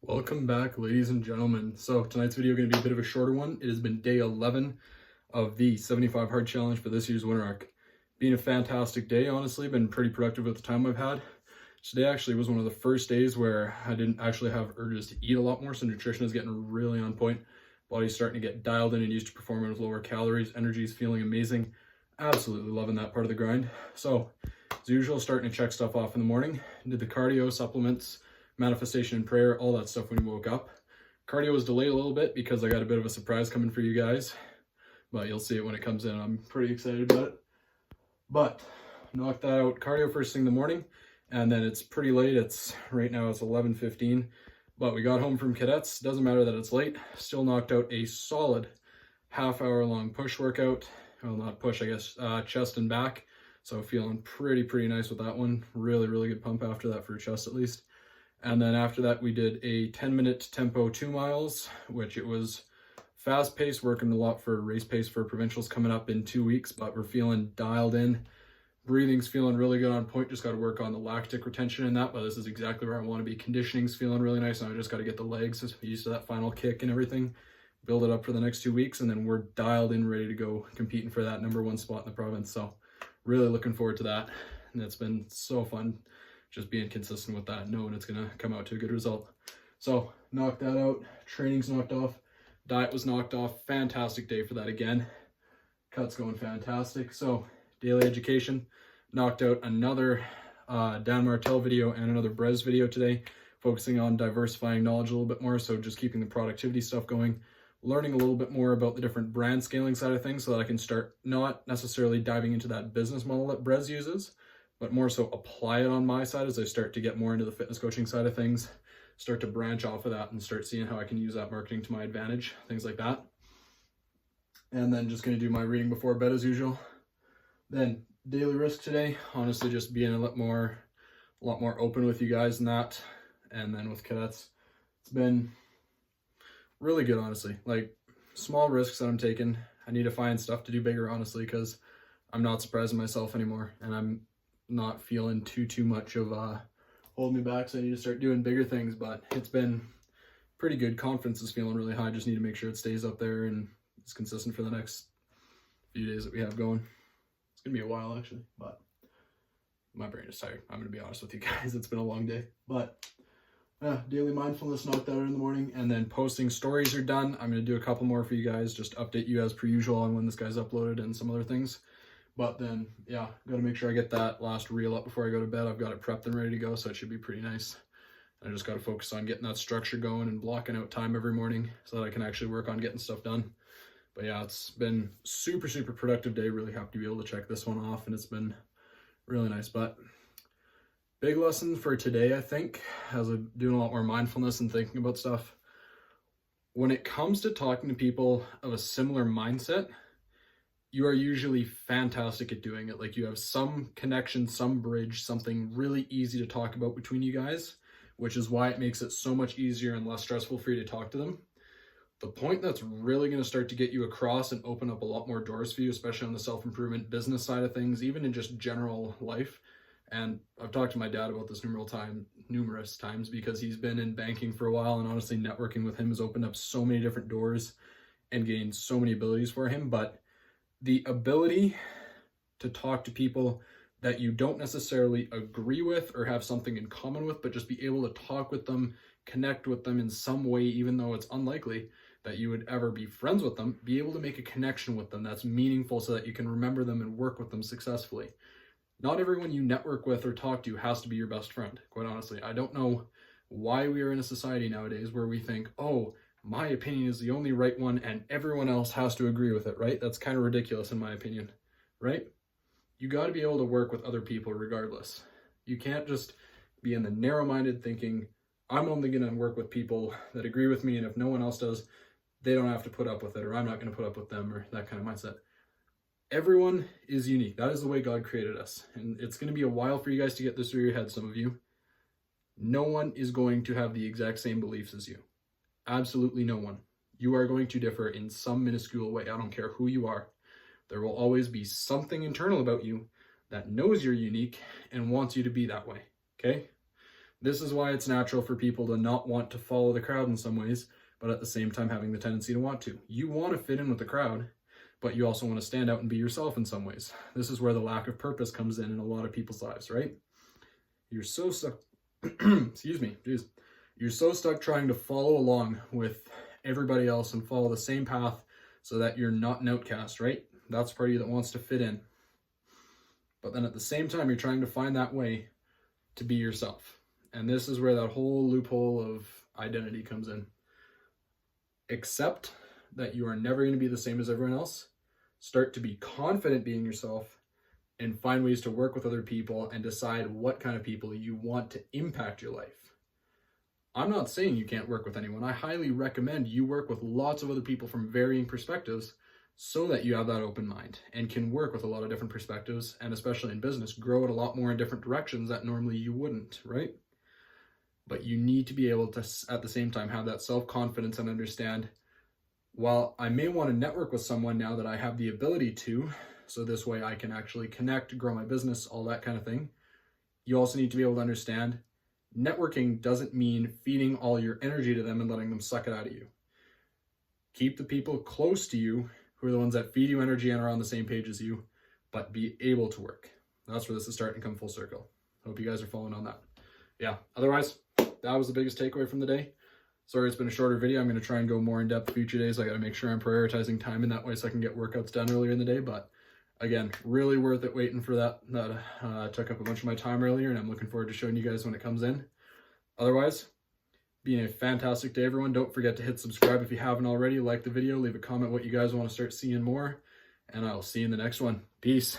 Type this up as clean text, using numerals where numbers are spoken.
Welcome back, ladies and gentlemen. So tonight's video going to be a bit of a shorter one. It has been day 11 of the 75 hard challenge for this year's winter arc. Been a fantastic day, honestly. Been pretty productive with the time I've had. Today actually was one of the first days where I didn't actually have urges to eat a lot more, so nutrition is getting really on point. Body's starting to get dialed in and used to performing with lower calories. Energy is feeling amazing. Absolutely loving that part of the grind. So as usual, starting to check stuff off in the morning. Did the cardio, supplements, manifestation and prayer, all that stuff when you woke up. Cardio was delayed a little bit because I got a bit of a surprise coming for you guys, but you'll see it when it comes in. I'm pretty excited about it. But knocked that out cardio first thing in the morning, and then it's pretty late. Right now it's 11:15, but we got home from cadets. Doesn't matter that it's late. Still knocked out a solid half-hour long push workout. Well, not push, I guess, chest and back. So feeling pretty nice with that one. Really good pump after that for chest at least. And then after that, we did a 10-minute tempo 2 miles, which it was fast paced, working a lot for race pace for provincials coming up in 2 weeks, but we're feeling dialed in. Breathing's feeling really good on point. Just got to work on the lactic retention in that, but this is exactly where I want to be. Conditioning's feeling really nice. Now I just got to get the legs used to that final kick and everything, build it up for the next 2 weeks, and then we're dialed in, ready to go competing for that #1 spot in the province. So really looking forward to that. And it's been so fun just being consistent with that, knowing it's going to come out to a good result. So knocked that out. Training's knocked off. Diet was knocked off. Fantastic day for that again. Cuts going fantastic. So daily education, knocked out another Dan Martell video and another Brez video today, focusing on diversifying knowledge a little bit more. So just keeping the productivity stuff going, learning a little bit more about the different brand scaling side of things so that I can start not necessarily diving into that business model that Brez uses, but more so apply it on my side as I start to get more into the fitness coaching side of things, start to branch off of that and start seeing how I can use that marketing to my advantage, things like that. And then just going to do my reading before bed as usual. Then daily risk today, honestly, just being a lot more open with you guys in that. And then with cadets, it's been really good, honestly. Like small risks that I'm taking. I need to find stuff to do bigger, honestly, because I'm not surprising myself anymore, and I'm not feeling too much of holding me back, so I need to start doing bigger things. But it's been pretty good. Confidence is feeling really high. Just need to make sure it stays up there and it's consistent for the next few days that we have going. It's gonna be a while actually, but my brain is tired. I'm gonna be honest with you guys. It's been a long day, but daily mindfulness knocked out in the morning, and then posting stories are done. I'm gonna do a couple more for you guys, just update you as per usual on when this guy's uploaded and some other things. But then, yeah, got to make sure I get that last reel up before I go to bed. I've got it prepped and ready to go, so it should be pretty nice. I just got to focus on getting that structure going and blocking out time every morning so that I can actually work on getting stuff done. But yeah, it's been super productive day. Really happy to be able to check this one off, and it's been really nice. But big lesson for today, I think, as I'm doing a lot more mindfulness and thinking about stuff. When it comes to talking to people of a similar mindset, you are usually fantastic at doing it. Like you have some connection, some bridge, something really easy to talk about between you guys, which is why it makes it so much easier and less stressful for you to talk to them. The point that's really going to start to get you across and open up a lot more doors for you, especially on the self-improvement business side of things, even in just general life. And I've talked to my dad about this numerous times because he's been in banking for a while, and honestly networking with him has opened up so many different doors and gained so many abilities for him. But the ability to talk to people that you don't necessarily agree with or have something in common with, but just be able to talk with them, connect with them in some way, even though it's unlikely that you would ever be friends with them, be able to make a connection with them that's meaningful so that you can remember them and work with them successfully. Not everyone you network with or talk to has to be your best friend, quite honestly. I don't know why we are in a society nowadays where we think, oh, my opinion is the only right one and everyone else has to agree with it, right? That's kind of ridiculous in my opinion, right? You got to be able to work with other people regardless. You can't just be in the narrow-minded thinking, I'm only going to work with people that agree with me, and if no one else does, they don't have to put up with it, or I'm not going to put up with them, or that kind of mindset. Everyone is unique. That is the way God created us. And it's going to be a while for you guys to get this through your head, some of you. No one is going to have the exact same beliefs as you. Absolutely no one. You are going to differ in some minuscule way. I don't care who you are. There will always be something internal about you that knows you're unique and wants you to be that way, okay? This is why it's natural for people to not want to follow the crowd in some ways, but at the same time having the tendency to want to. You want to fit in with the crowd, but you also want to stand out and be yourself in some ways. This is where the lack of purpose comes in a lot of people's lives, right? You're so stuck, excuse me, geez. You're so stuck trying to follow along with everybody else and follow the same path so that you're not an outcast, right? That's part of you that wants to fit in. But then at the same time, you're trying to find that way to be yourself. And this is where that whole loophole of identity comes in. Accept that you are never going to be the same as everyone else. Start to be confident being yourself and find ways to work with other people and decide what kind of people you want to impact your life. I'm not saying you can't work with anyone. I highly recommend you work with lots of other people from varying perspectives so that you have that open mind and can work with a lot of different perspectives, and especially in business, grow it a lot more in different directions that normally you wouldn't, right? But you need to be able to, at the same time, have that self-confidence and understand, while I may want to network with someone now that I have the ability to, so this way I can actually connect, grow my business, all that kind of thing, you also need to be able to understand networking doesn't mean feeding all your energy to them and letting them suck it out of you. Keep the people close to you who are the ones that feed you energy and are on the same page as you, but be able to work. That's where this is starting to come full circle. Hope you guys are following on that. Yeah, otherwise, that was the biggest takeaway from the day. Sorry it's been a shorter video. I'm going to try and go more in depth future days. I got to make sure I'm prioritizing time in that way so I can get workouts done earlier in the day. But again, really worth it waiting for that. That took up a bunch of my time earlier, and I'm looking forward to showing you guys when it comes in. Otherwise, being a fantastic day, everyone. Don't forget to hit subscribe if you haven't already. Like the video, leave a comment what you guys want to start seeing more, and I'll see you in the next one. Peace.